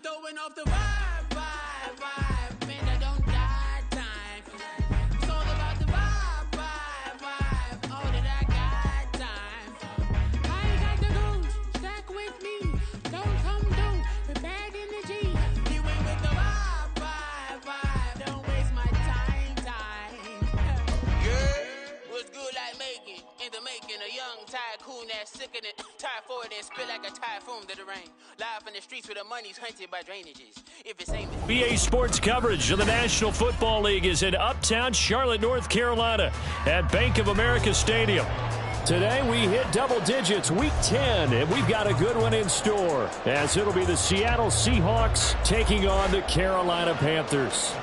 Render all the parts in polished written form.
throwing off the vibe. Man, I don't die time. It's all about the vibe. Oh, that I got time. I ain't got the goose. Stack with me. Don't come through. The bag in the G. You ain't with the vibe. Don't waste my time. Yeah. What's good like making? In the making, a young tycoon that's sickening. Tie forward and spit like a typhoon to the rain. Live in the streets where the money's hunted by drainages. If it's aimed at BA Sports coverage of the National Football League is in uptown Charlotte, North Carolina at Bank of America Stadium. Today we hit double digits, week 10, and we've got a good one in store, as it'll be the Seattle Seahawks taking on the Carolina Panthers.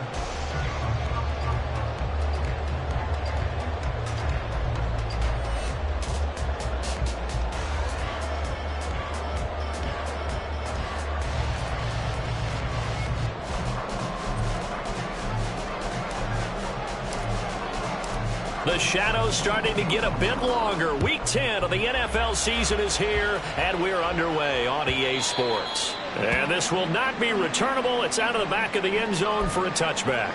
The shadow's starting to get a bit longer. Week 10 of the NFL season is here, and we're underway on EA Sports. And this will not be returnable. It's out of the back of the end zone for a touchback.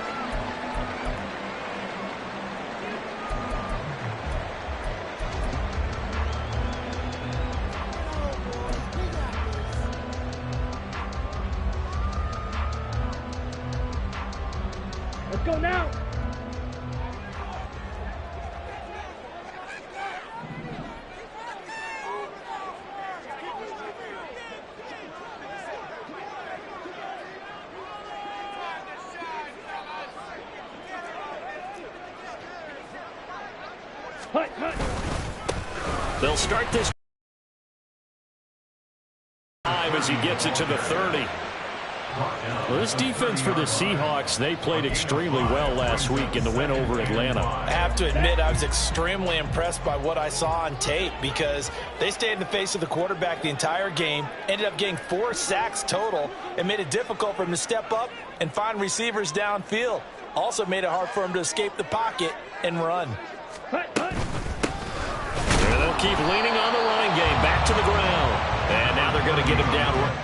Let's go now. They'll start this time as he gets it to the 30. Well, this defense for the Seahawks, they played extremely well last week in the win over Atlanta. I have to admit, I was extremely impressed by what I saw on tape because they stayed in the face of the quarterback the entire game, ended up getting 4 sacks total, and made it difficult for him to step up and find receivers downfield. Also made it hard for him to escape the pocket and run. And they'll keep leaning on the running game, back to the ground. And now they're going to get him down.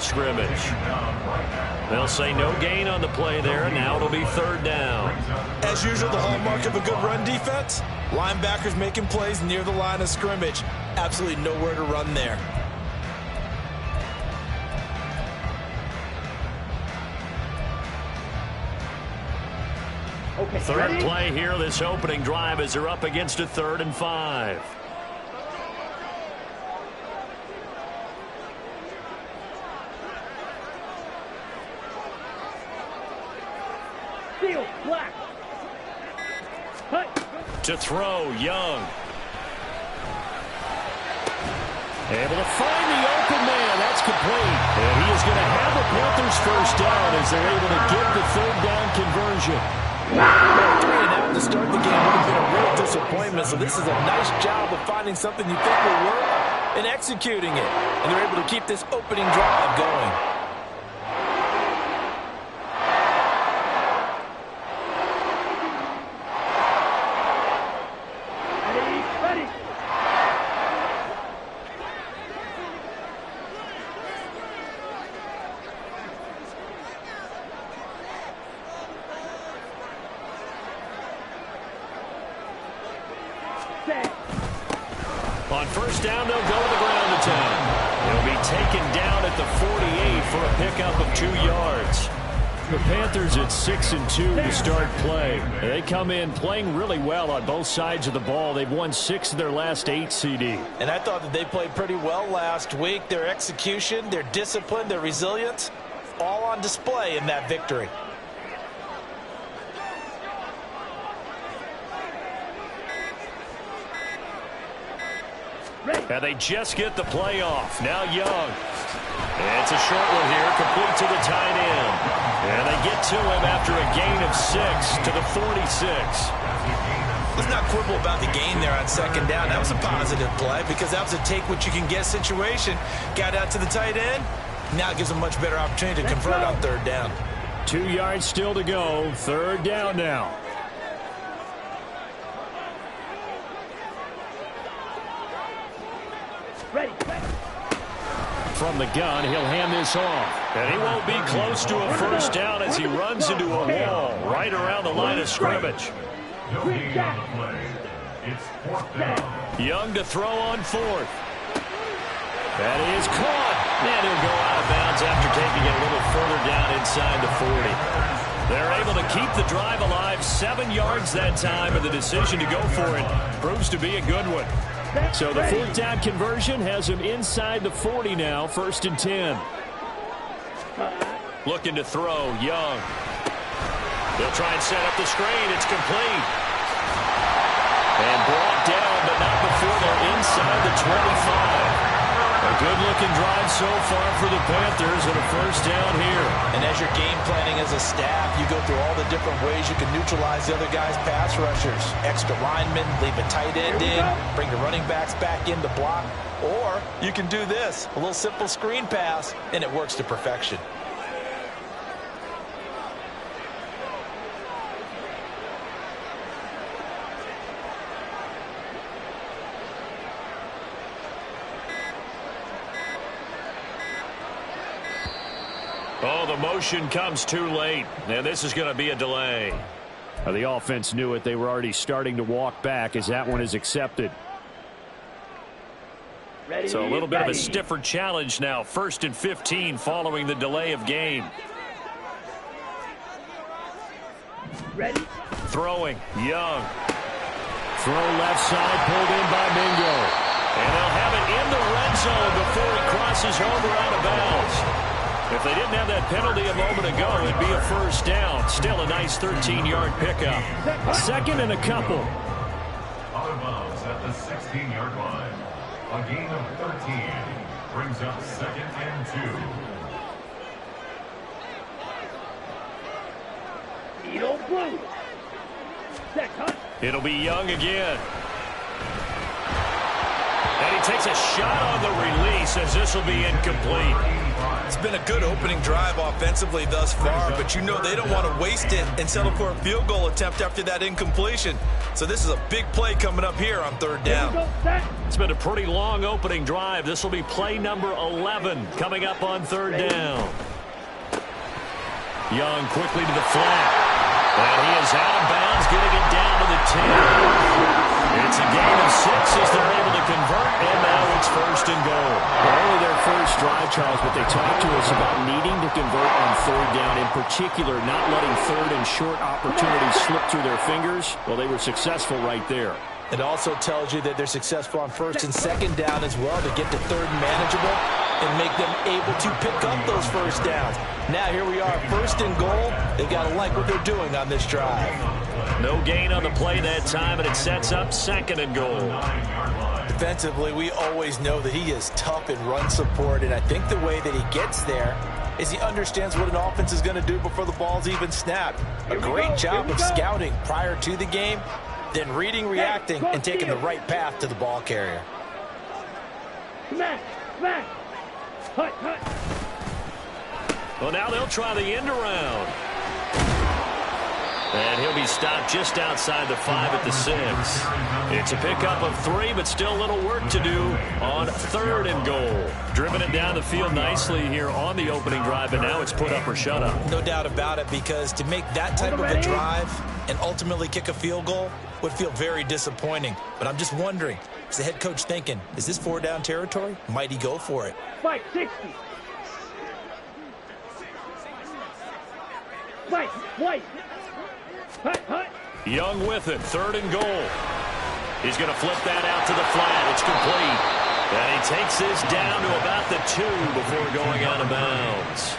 Scrimmage. They'll say no gain on the play there. Now it'll be 3rd down. As usual, the hallmark of a good run defense, linebackers making plays near the line of scrimmage. Absolutely nowhere to run there. Okay, Third play here, this opening drive, as they're up against a 3rd and 5. Black. To throw, Young. Able to find the open man. That's complete. And he is going to have the Panthers first down as they're able to get the 3rd down conversion. 3 and out to start the game would have been a real disappointment. So this is a nice job of finding something you think will work and executing it. And they're able to keep this opening drive going. On first down, they'll go to the ground attack. He'll be taken down at the 48 for a pickup of 2 yards. The Panthers at 6-2 to start play. They come in playing really well on both sides of the ball. They've won 6 of their last 8 CD. And I thought that they played pretty well last week. Their execution, their discipline, their resilience, all on display in that victory. And they just get the play off. Now Young. And it's a short one here, complete to the tight end. And they get to him after a gain of 6 to the 46. Let's not quibble about the gain there on second down. That was a positive play because that was a take-what-you-can-get situation. Got out to the tight end. Now it gives them a much better opportunity to convert on third down. 2 yards still to go. Third down now. Ready. From the gun, he'll hand this off. And he won't be close to a first down as he runs into a wall right around the line of scrimmage. Young to throw on fourth. That is caught. And he'll go out of bounds after taking it a little further down inside the 40. They're able to keep the drive alive. 7 yards that time, and the decision to go for it proves to be a good one. So the fourth down conversion has him inside the 40 now, 1st and 10. Looking to throw, Young. They'll try and set up the screen. It's complete. And brought down, but not before they're inside the 25. A good-looking drive so far for the Panthers and a first down here. And as you're game planning as a staff, you go through all the different ways you can neutralize the other guy's pass rushers. Extra linemen, leave a tight end in, bring the running backs back in to block. Or you can do this, a little simple screen pass, and it works to perfection. Oh, the motion comes too late, and this is going to be a delay. The offense knew it. They were already starting to walk back as that one is accepted. So a little bit of a stiffer challenge now. 1st and 15 following the delay of game. Ready. Throwing, Young. Throw left side, pulled in by Mingo. And they'll have it in the red zone before he crosses over out of bounds. If they didn't have that penalty a moment ago, it'd be a first down. Still a nice 13-yard pickup. 2nd and a couple. Out of bounds at the 16-yard line. A gain of 13 brings up 2nd and 2. Edo Blue. Set, cut. It'll be Young again. And he takes a shot on the release as this will be incomplete. It's been a good opening drive offensively thus far, but you know they don't want to waste it and settle for a field goal attempt after that incompletion. So this is a big play coming up here on third down. It's been a pretty long opening drive. This will be play number 11 coming up on third down. Young quickly to the flat. And he is out of bounds, getting it down to the 10. It's a gain of 6 as they're able to convert, and now it's 1st and goal. Only their first drive, Charles, but they talked to us about needing to convert on third down, in particular not letting third and short opportunities slip through their fingers. Well, they were successful right there. It also tells you that they're successful on 1st and 2nd down as well to get to 3rd and manageable and make them able to pick up those first downs. Now here we are, 1st and goal. They've got to like what they're doing on this drive. No gain on the play that time, and it sets up 2nd and goal. Defensively, we always know that he is tough in run support, and I think the way that he gets there is he understands what an offense is going to do before the ball's even snapped. A great job of scouting prior to the game, then reading, reacting, and taking the right path to the ball carrier. Smash! Smash! Hut! Hut! Well, now they'll try the end around. And he'll be stopped just outside the 5 at the 6. It's a pickup of 3, but still a little work to do on 3rd and goal. Driven it down the field nicely here on the opening drive, and now it's put up or shut up. No doubt about it, because to make that type of a drive and ultimately kick a field goal would feel very disappointing. But I'm just wondering, Is the head coach thinking, is this 4-down territory? Might he go for it? Fight 60. Fight, white. Hut. Young with it, 3rd and goal. He's going to flip that out to the flat. It's complete. And he takes this down to about the 2 before going out of bounds.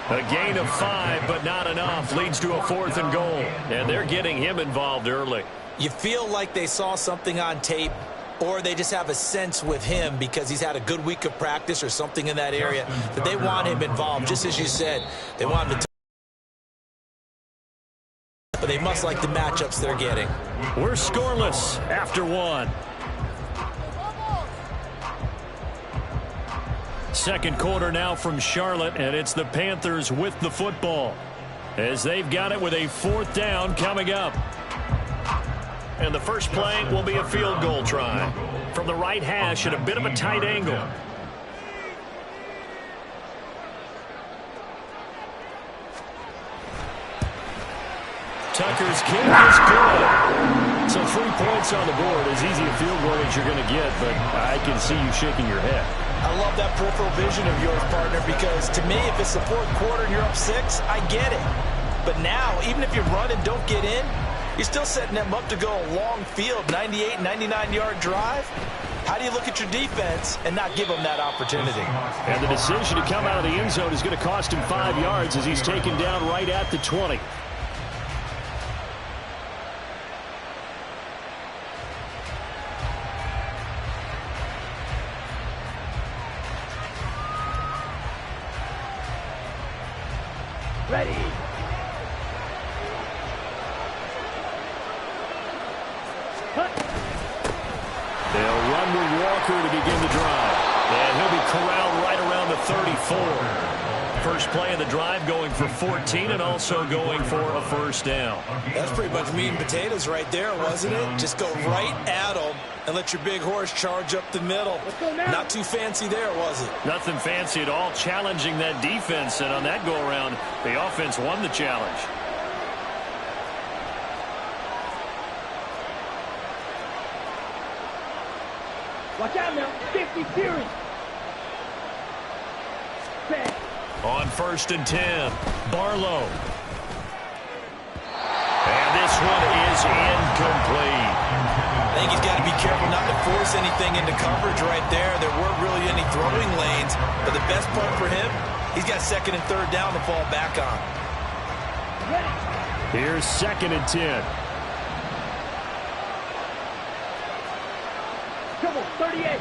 A gain of 5, but not enough. Leads to a 4th and goal. And they're getting him involved early. You feel like they saw something on tape, or they just have a sense with him because he's had a good week of practice or something in that area that they want him involved. Just as you said, they want him to. But they must like the matchups they're getting. We're scoreless after 1. Second quarter now from Charlotte, and it's the Panthers with the football as they've got it with a 4th down coming up. And the first play will be a field goal try from the right hash at a bit of a tight angle. Tucker's kick is good. So 3 points on the board. As easy a field goal as you're going to get, but I can see you shaking your head. I love that peripheral vision of yours, partner, because to me, if it's the 4th quarter and you're up 6, I get it. But now, even if you run and don't get in, you're still setting them up to go a long field, 98, 99-yard drive. How do you look at your defense and not give them that opportunity? And the decision to come out of the end zone is going to cost him 5 yards as he's taken down right at the 20. Ready. They'll run with Walker to begin the drive. And he'll be corralled right around the 34. First play of the drive going for 14 and also going for a 1st down. That's pretty much meat and potatoes right there, wasn't it? Just go right at them and let your big horse charge up the middle. Not too fancy there, was it? Nothing fancy at all, challenging that defense. And on that go-around, the offense won the challenge. Watch out now. 50 series. Set. On 1st and 10, Barlow. And this one is incomplete. I think he's got to be careful not to force anything into coverage right there. There weren't really any throwing lanes, but the best part for him, he's got 2nd and 3rd down to fall back on. Here's 2nd and 10. Come on, 38.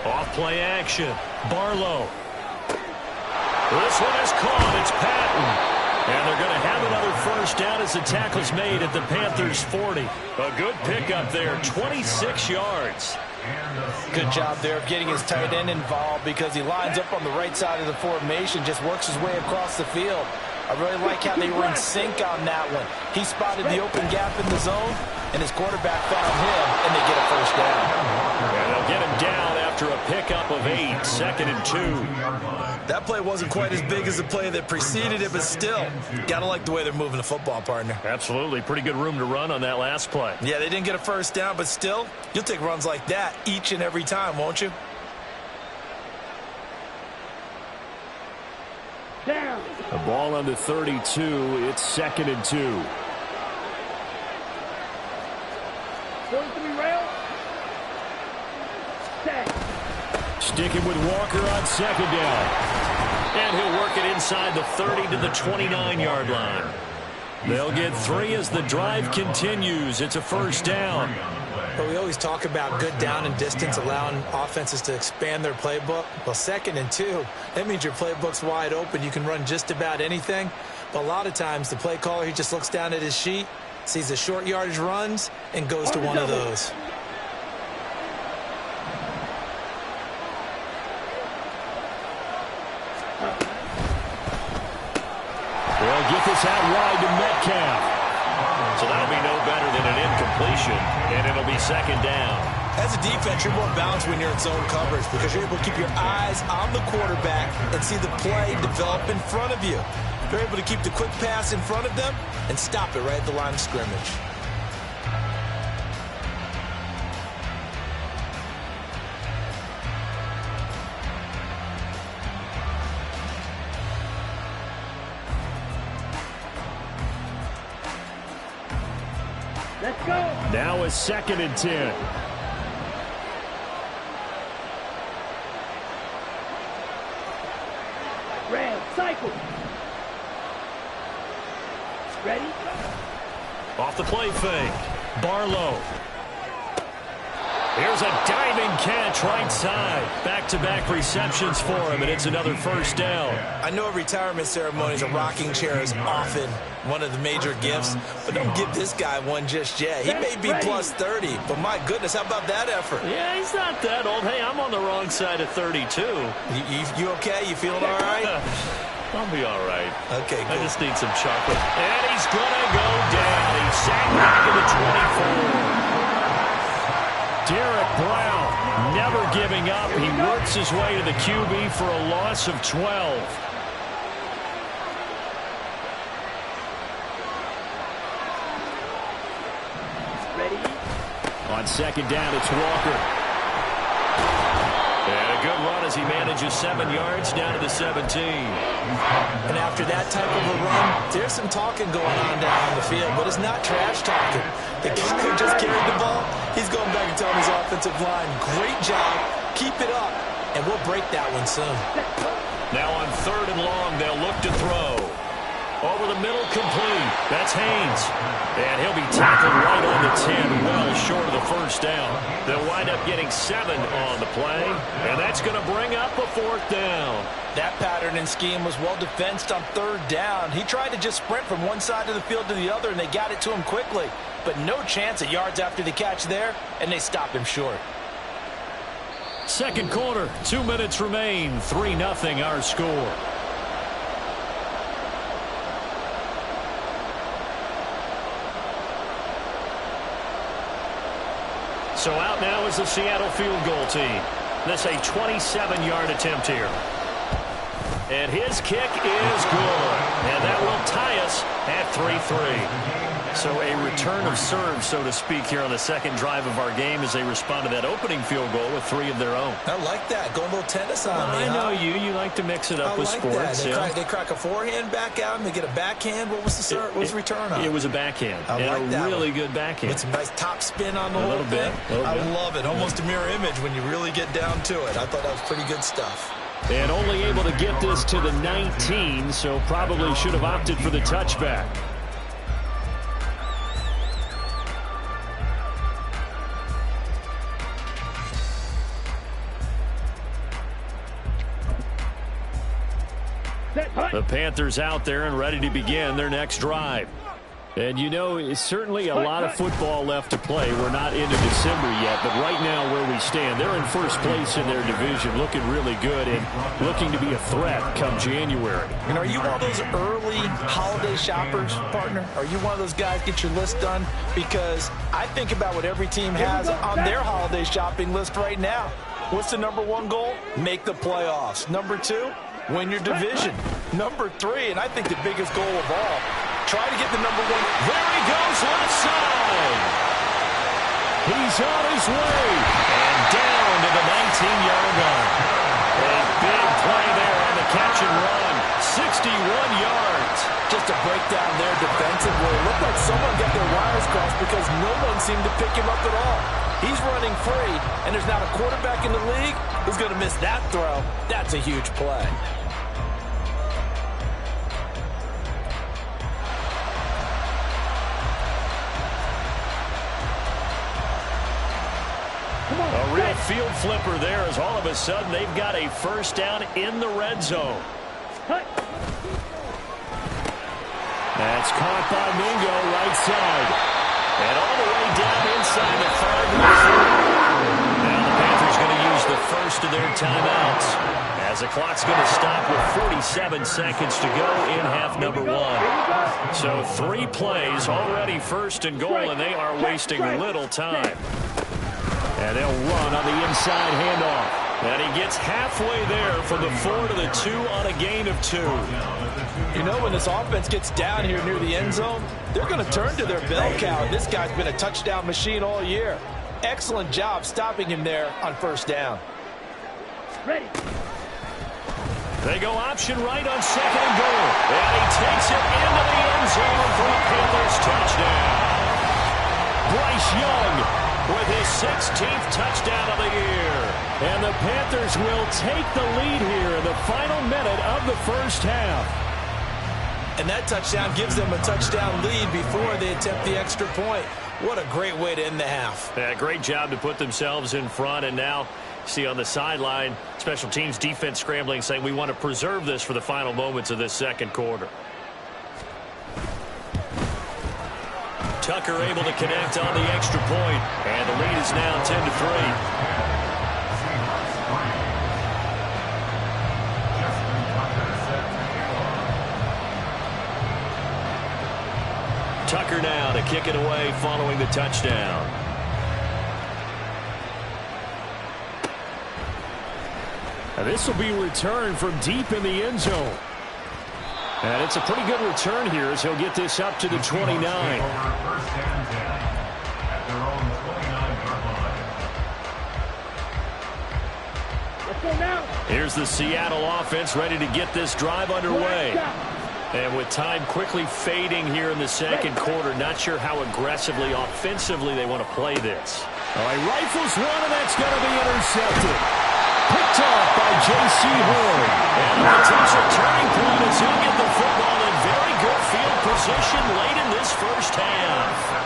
Off play action. Barlow. This one is caught. It's Patton. And they're going to have another 1st down as the tackle's made at the Panthers' 40. A good pickup there, 26 yards. Good job there of getting his tight end involved because he lines up on the right side of the formation, just works his way across the field. I really like how they were in sync on that one. He spotted the open gap in the zone, and his quarterback found him, and they get a 1st down. And they'll get him down after a pickup of 8, 2nd and 2. That play wasn't quite as big as the play that preceded it, but still, gotta like the way they're moving the football, partner. Absolutely. Pretty good room to run on that last play. Yeah, they didn't get a 1st down, but still, you'll take runs like that each and every time, won't you? Down. The ball on the 32. It's 2nd and 2. 43 rail. Set. Sticking with Walker on 2nd down. And he'll work it inside the 30 to the 29-yard line. They'll get 3 as the drive continues. It's a 1st down. But we always talk about good down and distance, allowing offenses to expand their playbook. Well, 2nd and 2, that means your playbook's wide open. You can run just about anything. But a lot of times, the play caller, he just looks down at his sheet, sees the short yardage runs, and goes to one of those. They'll get this out wide to Metcalf. So that'll be no better than an incompletion, and it'll be 2nd down. As a defense, you're more balanced when you're in zone coverage because you're able to keep your eyes on the quarterback and see the play develop in front of you. You're able to keep the quick pass in front of them and stop it right at the line of scrimmage. Now a 2nd and 10. Red, cycle. Ready? Off the play fake. Barlow. Here's a diving catch right side. Back-to-back receptions for him, and it's another 1st down. I know at retirement ceremonies a rocking chair is often one of the major gifts, but don't give this guy one just yet. He may be plus 30, but my goodness, how about that effort? Yeah, he's not that old. Hey, I'm on the wrong side of 32. You okay? You feeling all right? I'll be all right. Okay, good. I just need some chocolate. And he's going to go down. He's sacked back to the 24. Derek Brown never giving up. He works his way to the QB for a loss of 12. Ready? On 2nd down, it's Walker. And a good run as he manages 7 yards down to the 17. And after that type of a run, there's some talking going on down the field, but it's not trash talking. The guy who just carried the ball, he's going back and telling his offensive line, great job, keep it up, and we'll break that one soon. Now on 3rd and long, they'll look to throw. Over the middle, complete. That's Haynes. And he'll be tackled right on the 10, well short of the 1st down. They'll wind up getting 7 on the play, and that's going to bring up a 4th down. That pattern and scheme was well defensed on 3rd down. He tried to just sprint from one side of the field to the other, and they got it to him quickly. But no chance at yards after the catch there, and they stopped him short. 2nd quarter, 2 minutes remain, 3-0 our score. So out now is the Seattle field goal team. This a 27-yard attempt here. And his kick is good. And that will tie us at 3-3. So a return of serve, so to speak, here on the 2nd drive of our game as they respond to that opening field goal with 3 of their own. I like that. Going a little tennis on me. I know you. You like to mix it up with sports. They crack a forehand back out and they get a backhand. What was the return on? It was a backhand. I like that. Really good backhand. With some nice top spin on the whole thing. I love it. Almost a mirror image when you really get down to it. I thought that was pretty good stuff. And only able to get this to the 19, so probably should have opted for the touchback. The Panthers out there and ready to begin their next drive. And you know, it's certainly a lot of football left to play. We're not into December yet, but right now where we stand, they're in 1st place in their division, looking really good and looking to be a threat come January. And are you one of those early holiday shoppers, partner? Are you one of those guys get your list done? Because I think about what every team has on their holiday shopping list right now. What's the #1 goal? Make the playoffs. #2, win your division. #3, and I think the biggest goal of all, try to get the #1. There he goes, left side. He's on his way. And down to the 19-yard line. A big play there on the catch and run. 61 yards. Just a breakdown there defensively. It looked like someone got their wires crossed because no one seemed to pick him up at all. He's running free, and there's not a quarterback in the league who's going to miss that throw. That's a huge play. A real field flipper there as all of a sudden they've got a 1st down in the red zone. That's caught by Mingo right side. And all the way down inside the 5. Now the Panthers going to use the 1st of their timeouts as the clock's going to stop with 47 seconds to go in half #1. So 3 plays already 1st and goal, and they are wasting little time. And they'll run on the inside handoff. And he gets halfway there from the 4 to the 2 on a gain of 2. You know, when this offense gets down here near the end zone, they're going to turn to their bell cow. This guy's been a touchdown machine all year. Excellent job stopping him there on 1st down. Ready. They go option right on 2nd and goal. And he takes it into the end zone for a Panthers touchdown. Bryce Young with his 16th touchdown of the year. And the Panthers will take the lead here in the final minute of the first half. And that touchdown gives them a touchdown lead before they attempt the extra point. What a great way to end the half. Yeah, great job to put themselves in front. And now, see on the sideline, special teams defense scrambling, saying we want to preserve this for the final moments of this second quarter. Tucker able to connect on the extra point. And the lead is now 10-3. Tucker now to kick it away following the touchdown. And this will be returned from deep in the end zone. And it's a pretty good return here as he'll get this up to the 29. Let's go now. Here's the Seattle offense ready to get this drive underway. And with time quickly fading here in the second quarter, not sure how aggressively, offensively they want to play this. All right, rifles one, and that's going to be intercepted. Picked off by J.C. Horn. And a potential turning point as he'll get the football in very good field position late in this first half.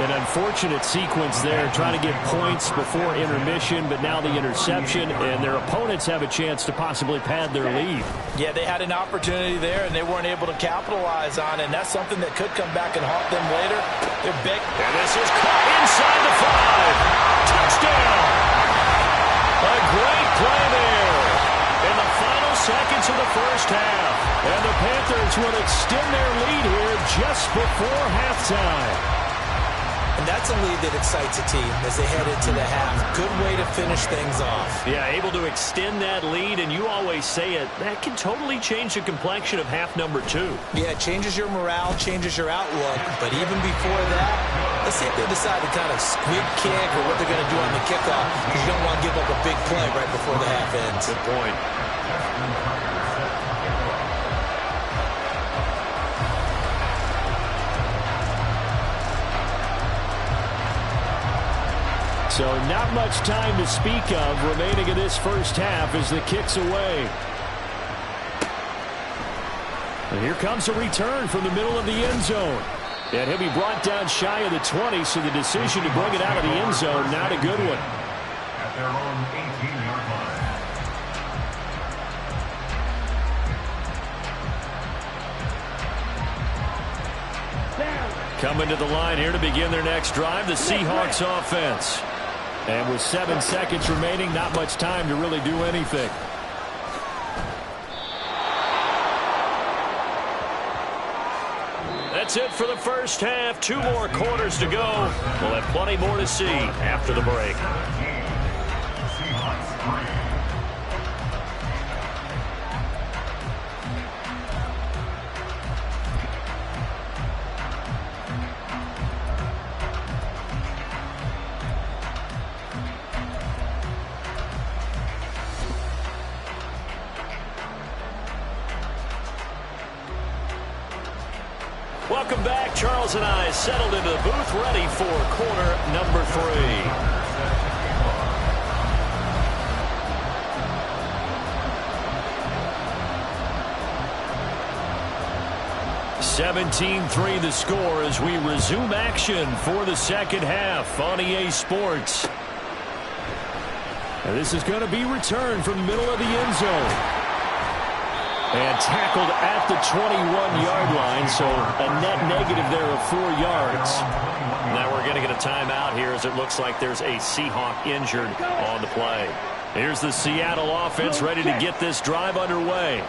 An unfortunate sequence there, trying to get points before intermission, but now the interception, and their opponents have a chance to possibly pad their lead. Yeah, they had an opportunity there, and they weren't able to capitalize on it, and that's something that could come back and haunt them later. They're big. And this is caught inside the 5. Touchdown! A great play there in the final seconds of the first half. And the Panthers will extend their lead here just before halftime. And that's a lead that excites a team as they head into the half. Good way to finish things off. Yeah, able to extend that lead, and you always say it, that can totally change the complexion of half number 2. Yeah, it changes your morale, changes your outlook. But even before that, let's see if they decide to kind of squib kick or what they're going to do on the kickoff, because you don't want to give up a big play right before the half ends. Good point. So not much time to speak of remaining in this first half as the kick's away. And here comes a return from the middle of the end zone. And he'll be brought down shy of the 20, so the decision to bring it out of the end zone, not a good one. At their own 18-yard line. Coming to the line here to begin their next drive, the Seahawks offense. And with 7 seconds remaining, not much time to really do anything. That's it for the first half. 2 more quarters to go. We'll have plenty more to see after the break. Welcome back. Charles and I settled into the booth, ready for quarter number 3. 17-3 the score as we resume action for the second half on EA Sports. And this is going to be returned from the middle of the end zone. And tackled at the 21-yard line, so a net negative there of 4 yards. Now we're going to get a timeout here as it looks like there's a Seahawk injured on the play. Here's the Seattle offense ready to get this drive underway.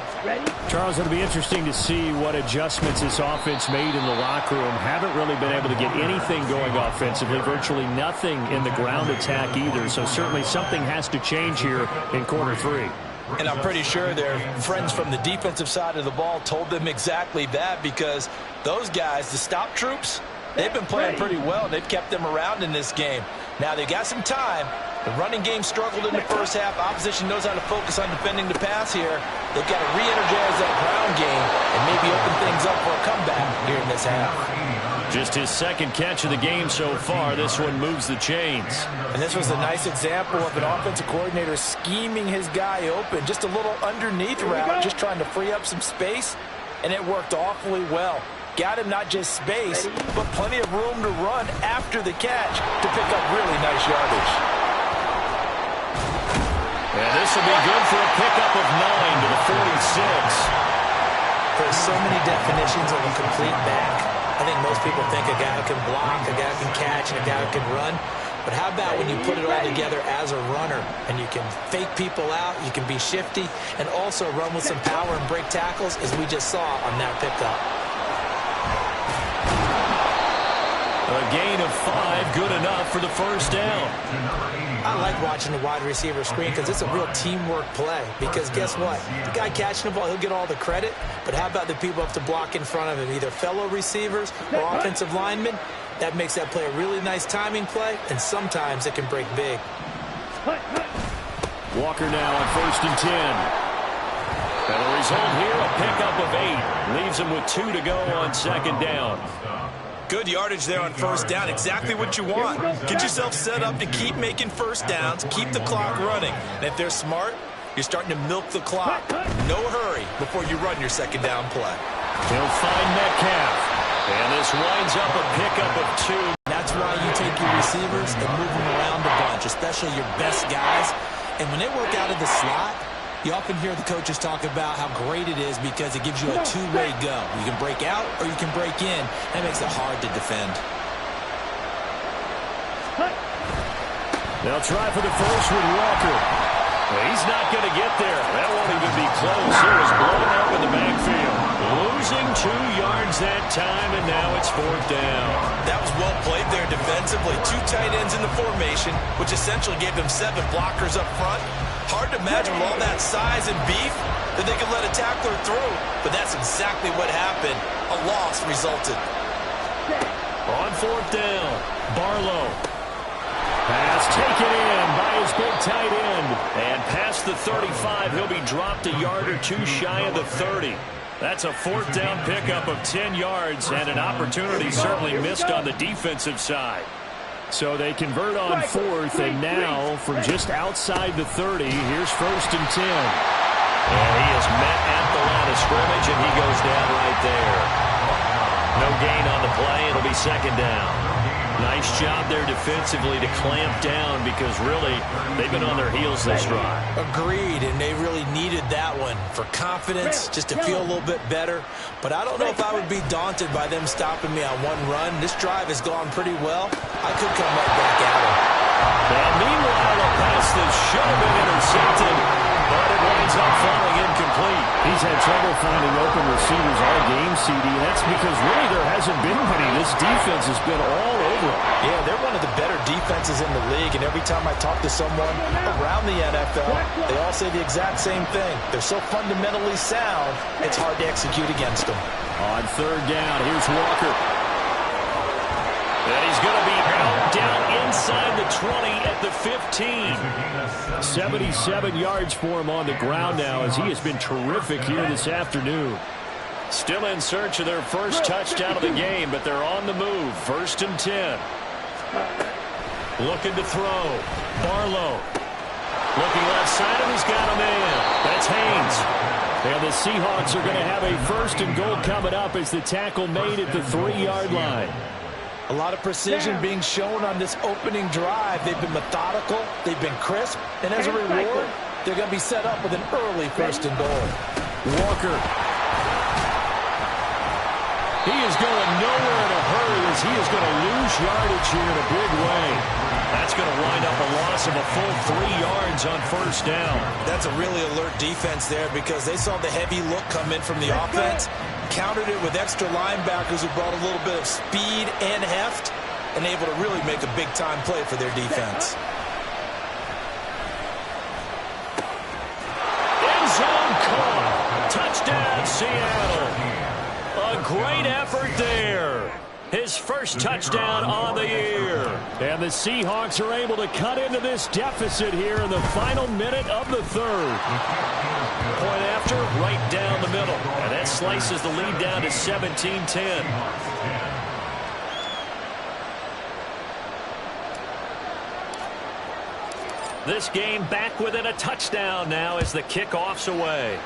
Charles, it'll be interesting to see what adjustments this offense made in the locker room. Haven't really been able to get anything going offensively, virtually nothing in the ground attack either, so certainly something has to change here in quarter 3. And I'm pretty sure their friends from the defensive side of the ball told them exactly that, because those guys, the stop troops, they've been playing pretty well. They've kept them around in this game. Now they've got some time. The running game struggled in the first half. Opposition knows how to focus on defending the pass here. They've got to re-energize that ground game and maybe open things up for a comeback here in this half. Just his second catch of the game so far. This one moves the chains. And this was a nice example of an offensive coordinator scheming his guy open. Just a little underneath route, just trying to free up some space, and it worked awfully well. Got him not just space, but plenty of room to run after the catch to pick up really nice yardage. And this will be good for a pickup of 9 to the 46. There's so many definitions of a complete back. I think most people think a guy can block, a guy can catch, and a guy can run. But how about when you put it all together as a runner and you can fake people out, you can be shifty, and also run with some power and break tackles, as we just saw on that pickup. A gain of 5, good enough for the first down. I like watching the wide receiver screen because it's a real teamwork play. Because guess what? The guy catching the ball, he'll get all the credit. But how about the people up to block in front of him, either fellow receivers or offensive linemen? That makes that play a really nice timing play, and sometimes it can break big. Walker now on 1st and 10. And the result here, a pickup of 8. Leaves him with 2 to go on 2nd down. Good yardage there on 1st down. Exactly what you want. Get yourself set up to keep making 1st downs, keep the clock running. And if they're smart, you're starting to milk the clock. No hurry before you run your 2nd down play. He'll find Metcalf. And this winds up a pickup of 2. That's why you take your receivers and move them around a bunch, especially your best guys. And when they work out of the slot, you often hear the coaches talk about how great it is because it gives you a two-way go. You can break out or you can break in. That makes it hard to defend. They'll try for the first with Walker. Well, he's not going to get there. That won't even be close. He was blown up in the backfield. Losing 2 yards that time, and now it's 4th down. That was well played there defensively. 2 tight ends in the formation, which essentially gave them 7 blockers up front. Hard to imagine with all that size and beef that they could let a tackler through. But that's exactly what happened. A loss resulted. On 4th down, Barlow. Pass taken in by his big tight end. And past the 35, he'll be dropped a yard or 2 shy of the 30. That's a 4th down pickup of 10 yards and an opportunity certainly missed on the defensive side. So they convert on 4th, and now from just outside the 30, here's 1st and 10. And he is met at the line of scrimmage, and he goes down right there. No gain on the play. It'll be 2nd down. Nice job there defensively to clamp down because really they've been on their heels this drive. Agreed, and they really needed that one for confidence, just to feel a little bit better. But I don't know if I would be daunted by them stopping me on one run. This drive has gone pretty well. I could come right back at him. And meanwhile, a pass that should have been intercepted, but it winds up falling incomplete. He's had trouble finding open receivers all game, CD. That's because really there hasn't been many. This defense has been all over him. Yeah, they're one of the better defenses in the league, and every time I talk to someone around the NFL, they all say the exact same thing. They're so fundamentally sound, it's hard to execute against them. On 3rd down, here's Walker. And he's going to be out down inside the 20 at the 15. 77 yards for him on the ground now as he has been terrific here this afternoon. Still in search of their first touchdown of the game, but they're on the move. 1st and 10. Looking to throw. Barlow. Looking left side of him, he's got a man. That's Haynes. And the Seahawks are going to have a 1st and goal coming up as the tackle made at the 3-yard line. A lot of precision being shown on this opening drive. They've been methodical, they've been crisp, and as a reward, they're going to be set up with an early 1st and goal. Walker. He is going nowhere in a hurry as he is going to lose yardage here in a big way. That's going to wind up a loss of a full 3 yards on 1st down. That's a really alert defense there because they saw the heavy look come in from the offense, countered it with extra linebackers who brought a little bit of speed and heft, and able to really make a big-time play for their defense. End zone caught. Touchdown, Seattle. A great effort there. His first touchdown on the year. And the Seahawks are able to cut into this deficit here in the final minute of the 3rd. Point after, right down the middle. And that slices the lead down to 17-10. This game back within a touchdown now as the kickoff's away.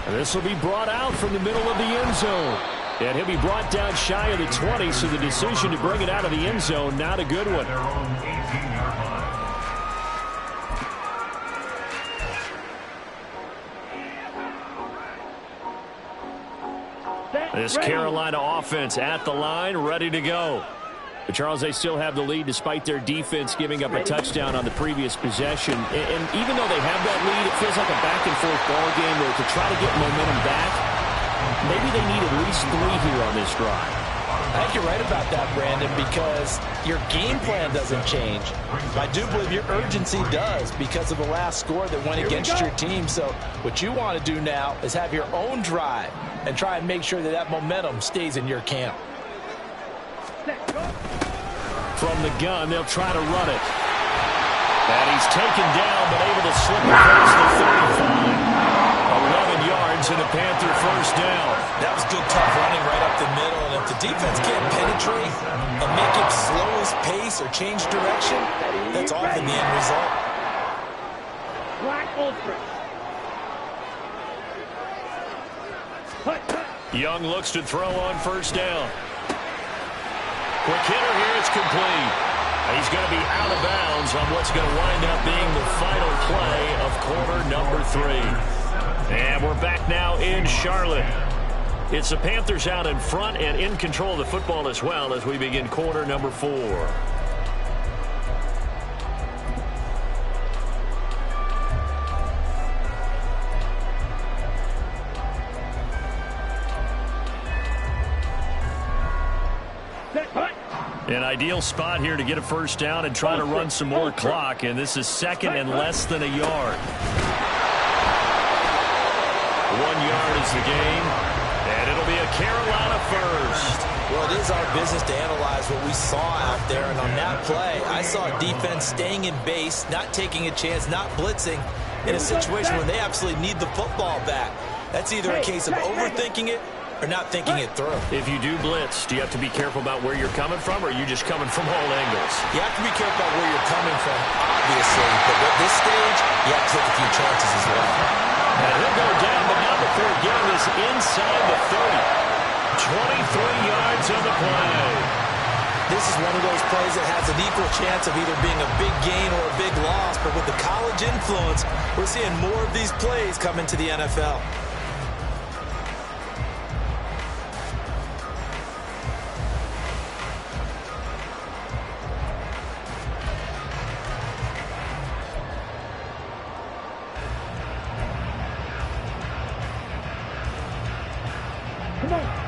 And this will be brought out from the middle of the end zone. And he'll be brought down shy of the 20, so the decision to bring it out of the end zone, not a good one. Their own 18-yard line. This Carolina offense at the line, ready to go. But Charles, they still have the lead despite their defense giving up a touchdown on the previous possession. And even though they have that lead, it feels like a back-and-forth ball game where to try to get momentum back, maybe they need at least 3 here on this drive. I think you're right about that, Brandon, because your game plan doesn't change. I do believe your urgency does because of the last score that went against your team. So what you want to do now is have your own drive and try and make sure that that momentum stays in your camp. From the gun, they'll try to run it. And he's taken down, but able to slip across the 35. 11 yards and a Panther first down. That was good, tough running right up the middle. And if the defense can't penetrate and make him slow his pace or change direction, that's often the end result. Black Ultra. Young looks to throw on first down. Quick hitter here, it's complete. He's going to be out of bounds on what's going to wind up being the final play of quarter number 3. And we're back now in Charlotte. It's the Panthers out in front and in control of the football as well as we begin quarter number 4. An ideal spot here to get a first down and try to run some more clock, and this is second and less than a yard. 1 yard is the gain, and it'll be a Carolina first. Well, it is our business to analyze what we saw out there, and on that play, I saw defense staying in base, not taking a chance, not blitzing in a situation where they absolutely need the football back. That's either a case of overthinking it or not thinking it through. If you do blitz, do you have to be careful about where you're coming from, or are you just coming from all angles? You have to be careful about where you're coming from, obviously, but at this stage, you have to take a few chances as well. And he'll go down, but not before getting this inside the 30. 23 yards on the play. This is one of those plays that has an equal chance of either being a big gain or a big loss, but with the college influence, we're seeing more of these plays come into the NFL.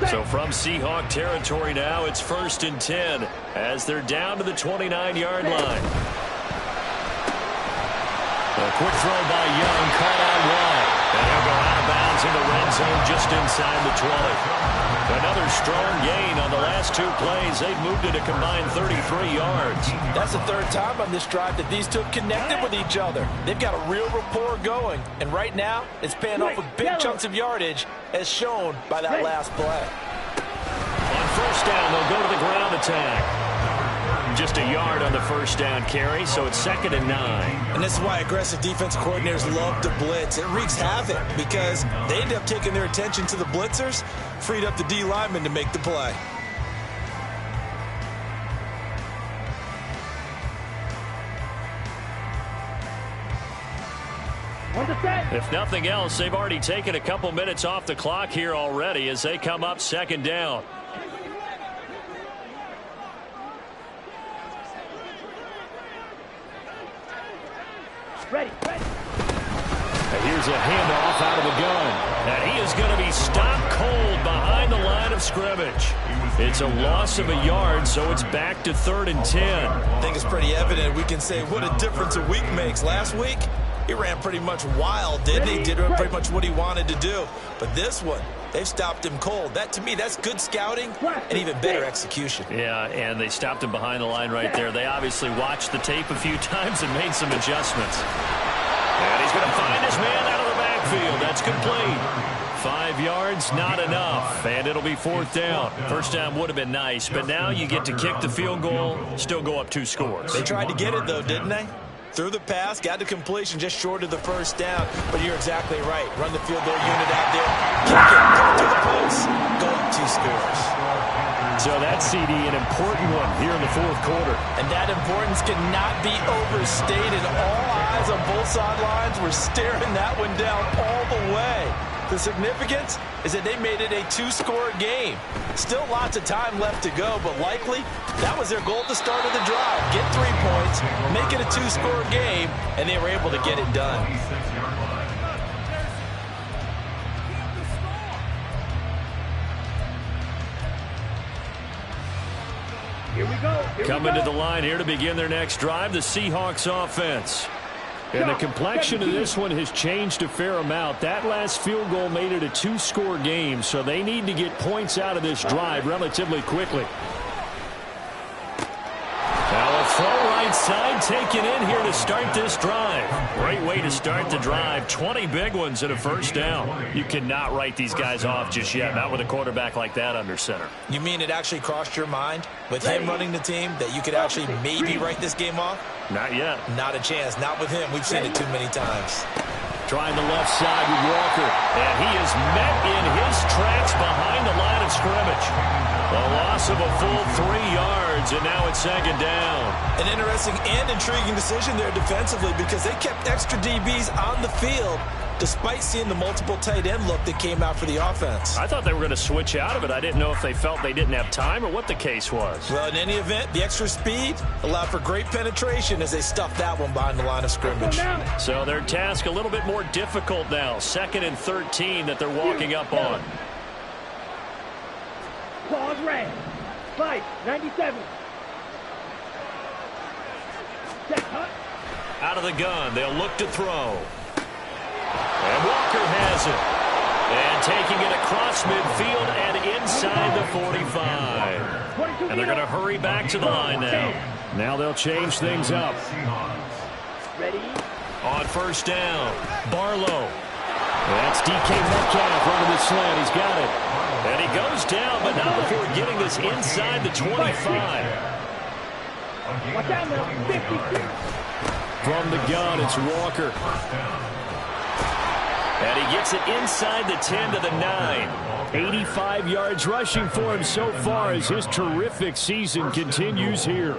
So from Seahawk territory now, it's 1st and 10 as they're down to the 29-yard line. A quick throw by Young, caught out wide. And he'll go out of bounds in the red zone just inside the 20. Another strong gain on the last 2 plays. They've moved it a combined 33 yards. That's the 3rd time on this drive that these two connected with each other. They've got a real rapport going. And right now, it's paying off with big chunks of yardage, as shown by that last play. On first down, they'll go to the ground attack. Just a yard on the first down carry, so it's 2nd and 9. And this is why aggressive defense coordinators love to blitz. It wreaks havoc because they end up taking their attention to the blitzers, freed up the D lineman to make the play. If nothing else, they've already taken a couple minutes off the clock here already as they come up 2nd down. Ready. And here's a handoff out of the gun. And he is going to be stopped cold behind the line of scrimmage. It's a loss of a yard, so it's back to 3rd and 10. I think it's pretty evident. We can say what a difference a week makes. Last week, he ran pretty much wild, didn't he? Did pretty much what he wanted to do. But this one, they've stopped him cold. That, to me, that's good scouting and even better execution. Yeah, and they stopped him behind the line right there. They obviously watched the tape a few times and made some adjustments. And he's going to find his man out of the backfield. That's complete. 5 yards, not enough, and it'll be 4th down. First down would have been nice, but now you get to kick the field goal, still go up 2 scores. They tried to get it, though, didn't they? Threw the pass, got the completion just short of the first down, but you're exactly right. Run the field goal unit out there, kick it, go to the post, go up 2 scores. So that CD, an important one here in the 4th quarter. And that importance cannot be overstated. All eyes on both sidelines were staring that one down all the way. The significance is that they made it a 2-score game. Still lots of time left to go, but likely that was their goal at the start of the drive. Get 3 points, make it a 2-score game, and they were able to get it done. Here we go. Coming to the line here to begin their next drive, the Seahawks offense. And the complexion of this one has changed a fair amount. That last field goal made it a 2-score game, so they need to get points out of this drive relatively quickly. Now a throw right side taken in here to start this drive. Great way to start the drive. 20 big ones and a first down. You cannot write these guys off just yet, not with a quarterback like that under center. You mean it actually crossed your mind with him running the team that you could actually maybe write this game off? Not yet. Not a chance. Not with him. We've seen it too many times. Trying the left side with Walker. And he is met in his tracks behind the line of scrimmage. A loss of a full 3 yards, and now it's 2nd down. An interesting and intriguing decision there defensively because they kept extra DBs on the field despite seeing the multiple tight end look that came out for the offense. I thought they were going to switch out of it. I didn't know if they felt they didn't have time or what the case was. Well, in any event, the extra speed allowed for great penetration as they stuffed that one behind the line of scrimmage. So their task a little bit more difficult now. 2nd and 13 that they're walking up on. Pause red. Fight. 97. Set hut. Out of the gun. They'll look to throw. And Walker has it. And taking it across midfield and inside the 45. And they're going to hurry back to the line now. Now they'll change things up. Ready. On first down, Barlow. That's DK Metcalf running the slant. He's got it. And he goes down, but not before getting this inside the 25. Watch out now. 52. From the gun, it's Walker. And he gets it inside the 10 to the 9. 85 yards rushing for him so far as his terrific season continues here.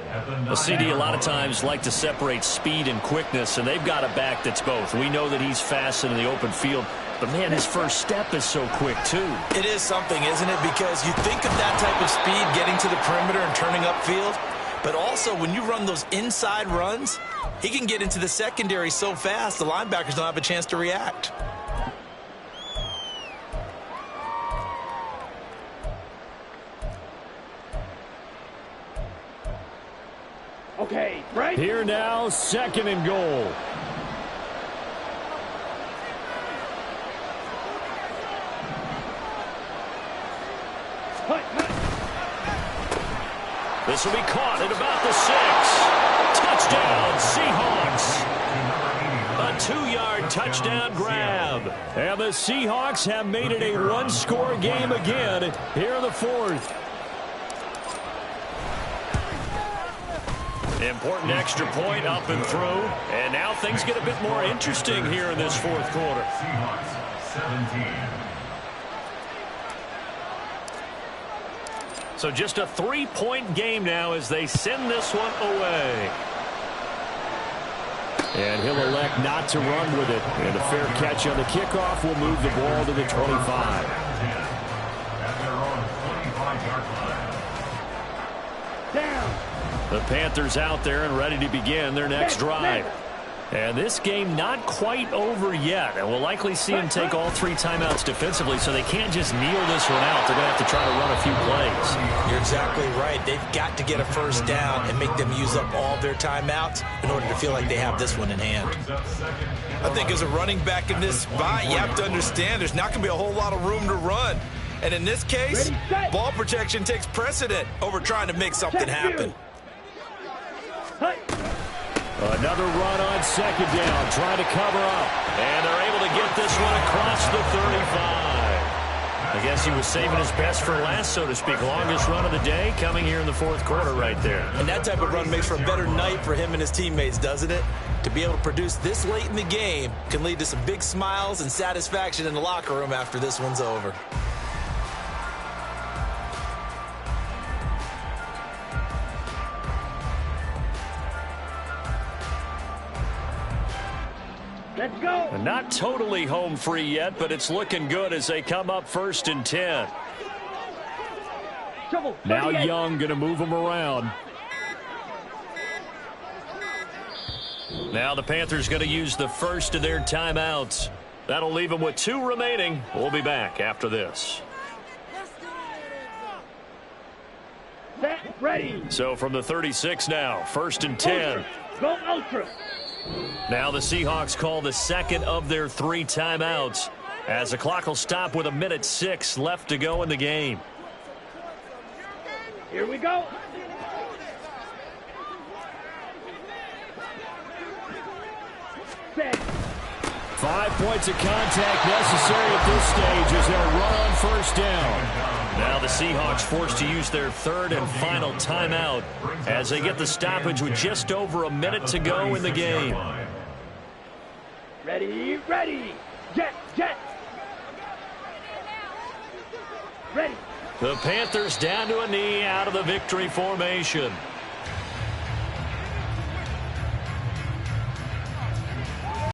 A CD a lot of times like to separate speed and quickness, and they've got a back that's both. We know that he's fast in the open field, but, man, his first step is so quick, too. It is something, isn't it? Because you think of that type of speed getting to the perimeter and turning upfield, but also when you run those inside runs, he can get into the secondary so fast the linebackers don't have a chance to react. Okay, right. Here now, 2nd and goal. Hut, hut. This will be caught at about the 6. Touchdown, Seahawks. A 2-yard touchdown grab. And the Seahawks have made it a 1-score game again here in the 4th. Important extra point up and through. And now things get a bit more interesting here in this 4th quarter. Seahawks 17. So just a 3-point game now as they send this one away. And he'll elect not to run with it. And a fair catch on the kickoff will move the ball to the 25. At their own 25-yard line. Down. The Panthers out there and ready to begin their next drive. And this game not quite over yet. And we'll likely see them take all 3 timeouts defensively, so they can't just kneel this one out. They're going to have to try to run a few plays. You're exactly right. They've got to get a first down and make them use up all their timeouts in order to feel like they have this one in hand. I think as a running back in this spot, you have to understand there's not going to be a whole lot of room to run. And in this case, ball protection takes precedent over trying to make something happen. Another run on 2nd down, trying to cover up. And they're able to get this one across the 35. I guess he was saving his best for last, so to speak. Longest run of the day coming here in the fourth quarter right there. And that type of run makes for a better night for him and his teammates, doesn't it? To be able to produce this late in the game can lead to some big smiles and satisfaction in the locker room after this one's over. Let's go. And not totally home free yet, but it's looking good as they come up 1st and 10. Trouble. Now 38. Young going to move them around. Now the Panthers going to use the first of their timeouts. That'll leave them with 2 remaining. We'll be back after this. Set. Ready. So from the 36 now, 1st and 10. Ultra. Go Ultra. Now the Seahawks call the second of their 3 timeouts as the clock will stop with 1:06 left to go in the game. Here we go. Set. 5 points of contact necessary at this stage as they'll run on 1st down. Now the Seahawks forced to use their 3rd and final timeout as they get the stoppage with just over 1 minute to go in the game. Ready, ready. Jet, jet. Ready. The Panthers down to a knee out of the victory formation.